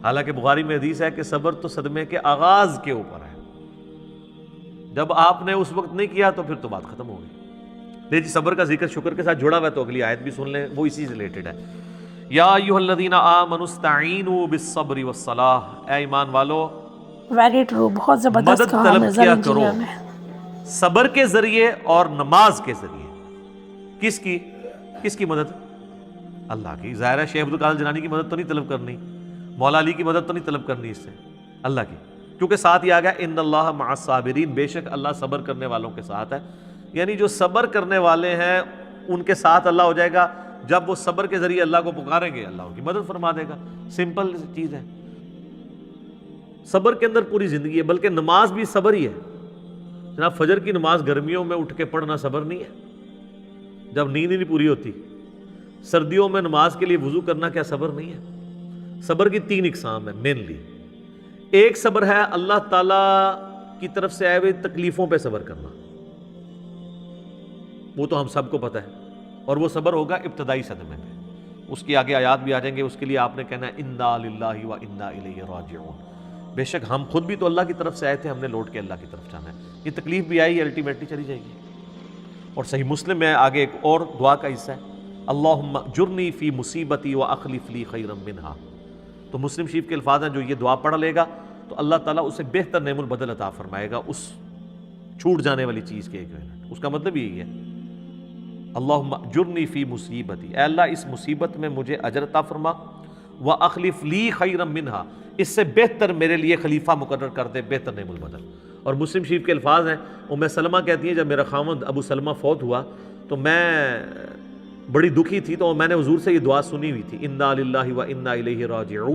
حالانکہ بخاری میں حدیث ہے کہ صبر تو صدمے کے آغاز کے اوپر ہے، جب آپ نے اس وقت نہیں کیا تو پھر تو بات ختم ہو گئی۔ دیکھیے جی صبر کا ذکر شکر کے ساتھ جڑا ہوا ہے، تو اگلی آیت بھی سن لیں، وہ اسی سے ریلیٹڈ ہے۔ یا ایھا الذین آمنوا استعینوا بالصبر والصلاۃ، اے ایمان والو ویری ٹرو، بہت زبردست مدد کہا طلب مرزا کیا کرو انجینئر نے۔ صبر کے ذریعے اور نماز کے ذریعے۔ کس کی مدد؟ اللہ کی۔ ظاہر ہے شیخ عبد القادر جیلانی کی مدد تو نہیں طلب کرنی، مولا علی کی مدد تو نہیں طلب کرنی، اس سے اللہ کی، کیونکہ ساتھ ہی آ گیا ان اللہ مع الصابرین، بے شک اللہ صبر کرنے والوں کے ساتھ ہے۔ یعنی جو صبر کرنے والے ہیں ان کے ساتھ اللہ ہو جائے گا، جب وہ صبر کے ذریعے اللہ کو پکاریں گے اللہ ان کی مدد فرما دے گا۔ سمپل چیز ہے، صبر کے اندر پوری زندگی ہے، بلکہ نماز بھی صبر ہی ہے جناب۔ فجر کی نماز گرمیوں میں اٹھ کے پڑھنا صبر نہیں ہے جب نیند ہی نہیں پوری ہوتی؟ سردیوں میں نماز کے لیے وضو کرنا کیا صبر نہیں ہے؟ صبر کی 3 اقسام ہے مینلی۔ ایک صبر ہے اللہ تعالیٰ کی طرف سے آئے ہوئے تکلیفوں پہ صبر کرنا، وہ تو ہم سب کو پتہ ہے، اور وہ صبر ہوگا ابتدائی صدمے پہ۔ اس کی آگے آیات بھی آ جائیں گے، اس کے لیے آپ نے کہنا ہے انا للہ و انا الیہ راجعون، بے شک ہم خود بھی تو اللہ کی طرف سے آئے تھے، ہم نے لوٹ کے اللہ کی طرف جانا ہے۔ یہ تکلیف بھی آئی، الٹیمیٹلی چلی جائے گی۔ اور صحیح مسلم میں آگے ایک اور دعا کا حصہ ہے، اللہم اجرنی فی مصیبتی واخلف لی خیرا منہا۔ تو مسلم شریف کے الفاظ ہیں، جو یہ دعا پڑھ لے گا تو اللہ تعالیٰ اسے بہتر نعم البدل عطا فرمائے گا اس چھوٹ جانے والی چیز کے ایکویلنٹ۔ اس کا مطلب یہی ہے اللہم اجرنی فی مصیبتی، اے اللہ اس مصیبت میں مجھے اجر عطا فرما، واخلف لی خیرا منہا، اس سے بہتر میرے لیے خلیفہ مقرر کر دے، بہتر نعم البدل۔ اور مسلم شریف کے الفاظ ہیں، ام سلمہ کہتی ہیں جب میرا خاوند ابو سلمہ فوت ہوا تو میں بڑی دکھی تھی، تو میں نے حضور سے یہ دعا سنی ہوئی تھی انا للہ و انا الیہ راجعون۔